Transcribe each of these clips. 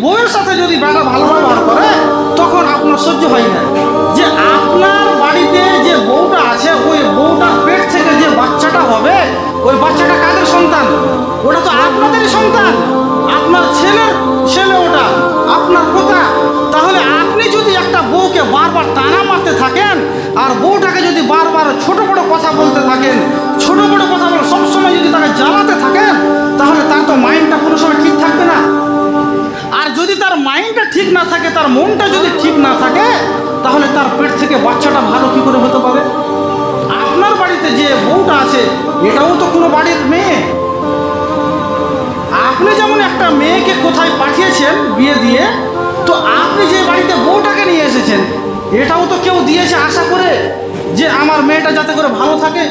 বউয়ের সাথে যদি বেটা ভালো ব্যবহার করে তখন আপনার সহ্য হয় না। যে আপনার বাড়িতে যে বউটা আছে ওই বউটার পেট থেকে যে বাচ্চাটা হবে ওই বাচ্চাটা কাদের সন্তান? ওটা তো আপনাদেরই সন্তান, আপনার ছেলের ছেলে, ওটা আপনার পোতা। তাহলে আপনি যদি একটা বউকে বারবার টানা মারতে থাকেন আর বউটাকে যদি বারবার ছোট বড় কথা বলতে থাকেন, ছোট বড় কথা বলে সবসময় যদি তাকে জ্বালাতে থাকেন, তাহলে তার তো মাইন্ডটা কোনো সময় ঠিক থাকবে না। আর যদি তার মাইন্ডটা ঠিক না থাকে, তার মনটা যদি ঠিক না থাকে, তাহলে তার পেট থেকে বাচ্চাটা ভালো কি করে হতে পারে? আপনার বাড়িতে যে বউটা আছে এটাও তো কোনো বাড়ির মেয়ে। আপনি যেমন একটা মেয়েকে কোথায় পাঠিয়েছেন বিয়ে দিয়ে, তো আপনি যে বাড়িতে বউটাকে নিয়ে এসেছেন এটাও তো কেউ দিয়েছে আশা করে যে আমার মেয়েটা যাতে করে ভালো থাকে।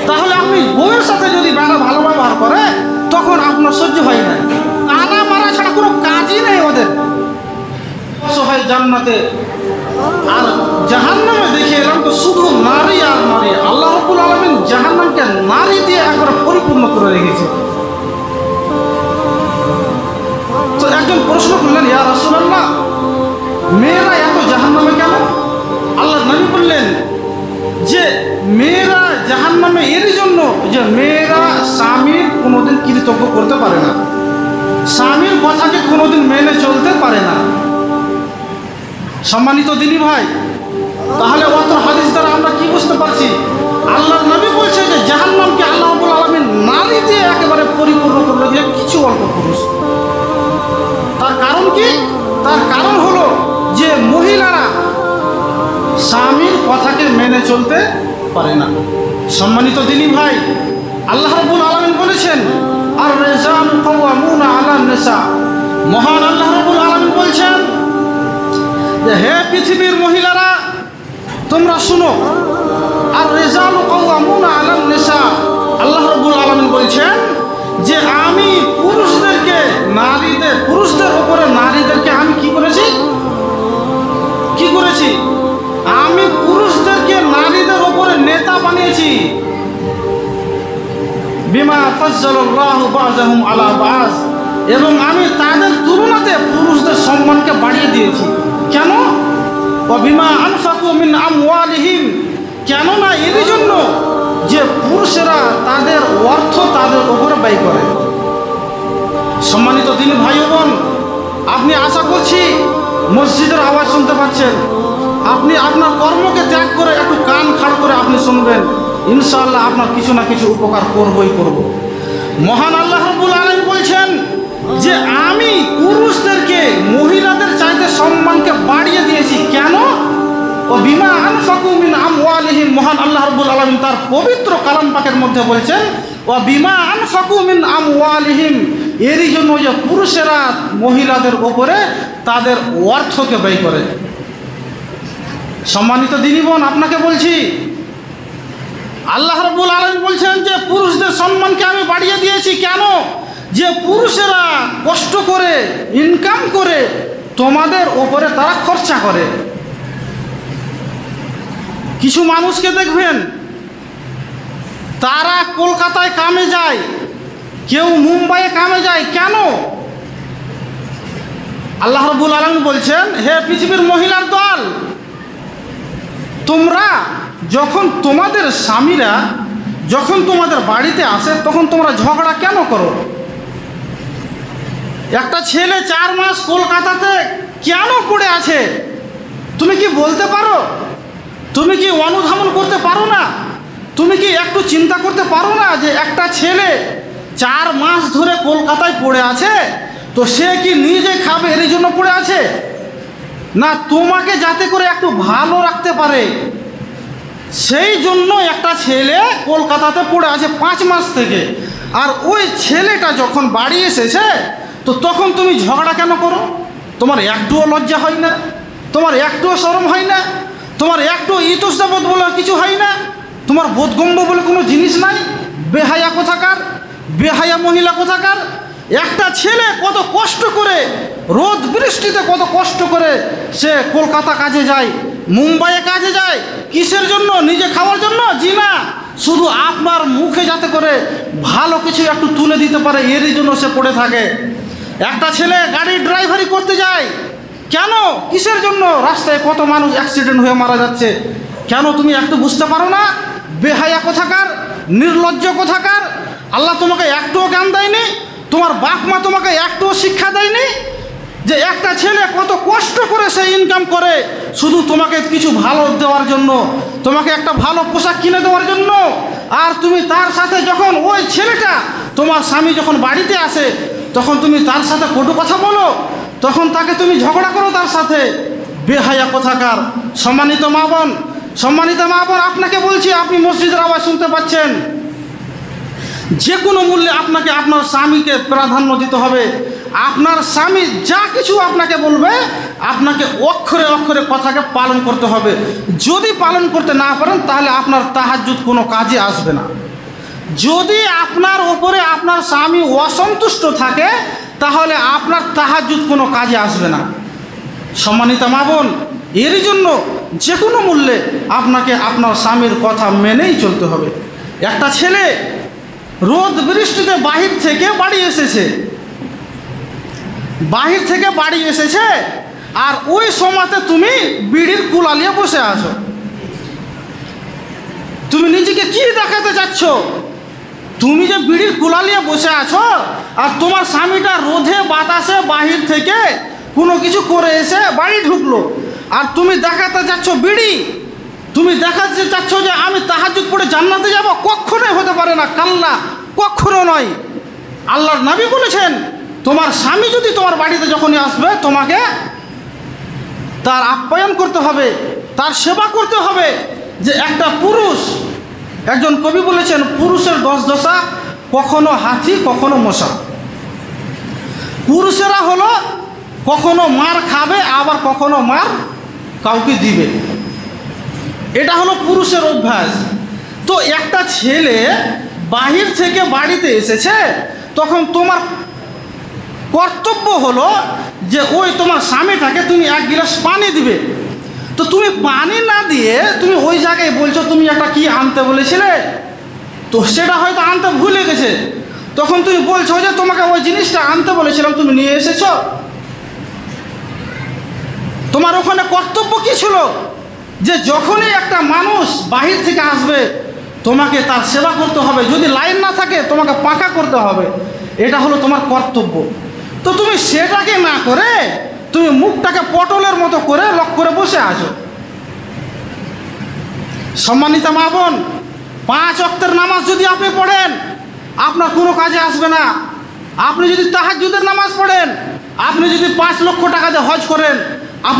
তাহলে আপনি বউয়ের সাথে যদি বেটা ভালো ব্যবহার করে তখন আপনার সহ্য হয় না। টানা মারা ছাড়া কোনো কাজই নেই ওদের। সবাই জান্নাতে আর জাহান্নামে দেখে এলাম তো শুধু নারী আর নারী। আল্লাহ রাব্বুল আলামিন জাহান্নামকে নারী দিয়ে একবারে পরিপূর্ণ করে রেখেছে। তো একজন প্রশ্ন করলেন, ইয়া রাসূলুল্লাহ, মেয়েরা এত জাহান্নামে কেন? আল্লাহ নবী বললেন যে মেয়েরা জাহান্নামে এরই জন্য যে মেয়েরা স্বামীর কোনোদিন কৃতজ্ঞ করতে পারে না, স্বামীর কথাকে কোনোদিন মেনে চলতে পারে না। সম্মানিত দিনী ভাই, তাহলে অত হাদিস দ্বারা আমরা কি বুঝতে পারছি? আল্লাহ নবী বলছে যে জাহান্নামকে আল্লাহ রাব্বুল আলামিন নারী দিয়ে একেবারে পরিপূর্ণ করবে, যে কিছু অল্প পুরুষ। তার কারণ কি? তার কারণ হলো যে মহিলারা স্বামীর কথাকে মেনে চলতে পারে না। সম্মানিত দিনী ভাই, আল্লাহ রাব্বুল আলামিন বলেছেন আর রিজালু কাওয়ামুনা আলান নিসা। মহান আল্লাহ রাব্বুল আলামিন বলছেন যে হে পৃথিবীর মহিলারা তোমরা শুনো, আর রিজালু কাওয়ামুনা আলান নিসা। আল্লাহ রাব্বুল আলামিন বলছেন যে আমি পুরুষদের উপরে নারীদেরকে আমি কি করেছি? আমি পুরুষদেরকে নারীদের উপরে নেতা বানিয়েছি। বিমা ফাজ্জালাল্লাহু বা'যাহুম আলা বা'য। এবং আমি তাদের তুলনাতে পুরুষদের সম্মানকে বাড়িয়ে দিয়েছি। কেন? ওয়া বিমা আনফাকু মিন আমওয়ালিহিম। কেননা এর জন্য যে পুরুষেরা তাদের অর্থ তাদের উপরে ব্যয় করে। সম্মানিত দিনী ভাই বোন, আপনি আশা করছি মসজিদের আওয়াজ শুনতে পাচ্ছেন। আপনি আপনার কর্মকে ত্যাগ করে একটু কান খাড় করে আপনি শুনবেন, ইনশাআল্লাহ আপনার কিছু না কিছু উপকার করবই করব। মহান আল্লাহ রাব্বুল আলামিন বলছেন যে আমি পুরুষদেরকে মহিলাদের চাইতে সম্মানকে বাড়িয়ে দিয়েছি। কেন? ও বিমা আনফাকু মিন আমওয়ালিহিম। মহান আল্লাহ রাব্বুল আলামিন তার পবিত্র কালাম পাকের মধ্যে বলেছেন ও বিমা আনফাকু মিন আমওয়ালিহিম। এরই জন্য যে পুরুষেরা মহিলাদের উপরে তাদের অর্থকে ব্যয় করে। সম্মানিত দিনী বোন, আপনাকে বলছি আল্লাহ রাব্বুল আলামিন বলছেন যে পুরুষদের সম্মানকে আমি বাড়িয়ে দিয়েছি। কেন? যে পুরুষেরা কষ্ট করে ইনকাম করে তোমাদের ওপরে তারা খরচা করে। কিছু মানুষকে দেখবেন তারা কলকাতায় কামে যায়, কেউ মুম্বাইয়ে কামে যায়। কেন? আল্লাহ রাব্বুল আলামিন বলছেন হে পৃথিবীর মহিলার দল, তোমরা যখন তোমাদের স্বামীরা যখন তোমাদের বাড়িতে আসে তখন তোমরা ঝগড়া কেন করো? একটা ছেলে 4 মাস কলকাতাতে কেন পড়ে আছে তুমি কি বলতে পারো? তুমি কি অনুধাবন করতে পারো না? তুমি কি একটু চিন্তা করতে পারো না যে একটা ছেলে 4 মাস ধরে কলকাতায় পড়ে আছে, তো সে কি নিজে খাবে এর জন্য পড়ে আছে, না তোমাকে যাতে করে একটু ভালো রাখতে পারে সেই জন্য একটা ছেলে কলকাতাতে পড়ে আছে 5 মাস থেকে। আর ওই ছেলেটা যখন বাড়ি এসেছে তো তখন তুমি ঝগড়া কেন করো? তোমার একটুও লজ্জা হয় না? তোমার একটুও শরম হয় না? তোমার একটু ইতস্তবোধ বলে কিছু হয় না? তোমার বোধগম্য বলে কোনো জিনিস নাই? বেহায়া কোথাকার, বেহায়া মহিলা কোথাকার। একটা ছেলে কত কষ্ট করে রোদ বৃষ্টিতে কত কষ্ট করে সে কলকাতা কাজে যায়, মুম্বাইয়ে কাজে যায়। কিসের জন্য? নিজে খাওয়ার জন্য? জি না, শুধু আপনার মুখে যাতে করে ভালো কিছু একটু তুলে দিতে পারে এরই জন্য সে পড়ে থাকে। একটা ছেলে গাড়ি ড্রাইভারি করতে যায়, কিসের জন্য রাস্তায় কত মানুষ অ্যাক্সিডেন্ট হয়ে মারা যাচ্ছে? কেন তুমি একটু বুঝতে পারো না? বেহায়া কোথাকার, নির্লজ্জ কোথাকার। আল্লাহ তোমাকে একটুও জ্ঞান দেয়নি, তোমার বাপ মা তোমাকে একটুও শিক্ষা দেয়নি যে একটা ছেলে কত কষ্ট করে সে ইনকাম করে শুধু তোমাকে কিছু ভালো দেওয়ার জন্য, তোমাকে একটা ভালো পোশাক কিনে দেওয়ার জন্য। আর তুমি তার সাথে যখন ওই ছেলেটা, তোমার স্বামী যখন বাড়িতে আসে, তখন তুমি তার সাথে কটু কথা বলো, তখন তাকে তুমি ঝগড়া করো তার সাথে। বেহায়া কোথাকার। সম্মানিত মা বোন, সম্মানিত মা বোন, আপনাকে বলছি, আপনি মসজিদের আওয়াজ শুনতে পাচ্ছেন, যে কোনো মূল্যে আপনাকে আপনার স্বামীকে প্রাধান্য দিতে হবে। আপনার স্বামী যা কিছু আপনাকে বলবে, আপনাকে অক্ষরে অক্ষরে কথাকে পালন করতে হবে। যদি পালন করতে না পারেন, তাহলে আপনার তাহাজ্জুদ কোনো কাজে আসবে না। যদি আপনার ওপরে আপনার স্বামী অসন্তুষ্ট থাকে, তাহলে আপনার তাহাজ্জুদ কোনো কাজে আসবে না। সম্মানিত মা বোন, এরই জন্য যে কোনো মূল্যে আপনাকে আপনার স্বামীর কথা মেনেই চলতে হবে। একটা ছেলে রোদ বৃষ্টিতে বাহির থেকে বাড়ি এসেছে, বাহির থেকে বাড়ি এসেছে, আর ওই সময়তে তুমি বিড়ির কুলা নিয়ে বসে আছো। তুমি নিজেকে কি দেখাতে চাচ্ছ? তুমি যে বিড়ির কুলা নিয়ে বসে আছো, আর তোমার স্বামীটা রোদে বাতাসে বাহির থেকে কোনো কিছু করে এসে বাড়ি ঢুকলো, আর তুমি দেখাতে চাচ্ছ বিড়ি। তুমি দেখাতে চাচ্ছ যে আমি তাহাজ্জুদ পড়ে জান্নাতে যাব। কখনোই হতে পারে না, কাল্লা, কখনো নয়। আল্লাহর নবী বলেছেন, তোমার স্বামী যদি তোমার বাড়িতে যখনই আসবে, তোমাকে তার আপ্যায়ন করতে হবে, তার সেবা করতে হবে। যে একটা পুরুষ, একজন কবি বলেছেন, পুরুষের দশ দশা, কখনো হাতি কখনো মশা। পুরুষেরা হলো কখনো মার খাবে, আবার কখনো মার কাউকে দিবে। এটা হলো পুরুষের অভ্যাস। তো একটা ছেলে বাহির থেকে বাড়িতে এসেছে, তখন তোমার কর্তব্য হলো যে ওই তোমার স্বামীটাকে তুমি এক গ্লাস পানি দিবে। তো তুমি পানি না দিয়ে তুমি ওই জায়গায় বলছো তুমি একটা কি আনতে বলেছিলে, তো সেটা হয়তো আনতে ভুলে গেছে, তখন তুমি বলছো যে তোমাকে ওই জিনিসটা আনতে বলেছিলাম, তুমি নিয়ে এসেছো। তোমার ওখানে কর্তব্য কি ছিল? যে যখনই একটা মানুষ বাহির থেকে আসবে, তোমাকে তার সেবা করতে হবে। যদি লাইন না থাকে, তোমাকে পাকা করতে হবে। এটা হলো তোমার কর্তব্য। তো তুমি সেটাকে না করে তুমি মুখটাকে পটলের মতো করে লক করে বসে আছো। সম্মানিত মা বোন, 5 ওয়াক্তের নামাজ যদি আপনি পড়েন, আপনার কোনো কাজে আসবে না। আপনি যদি তাহাজ্জুদের নামাজ পড়েন, আপনি যদি 5 লক্ষ টাকা দিয়ে হজ করেন, আপনার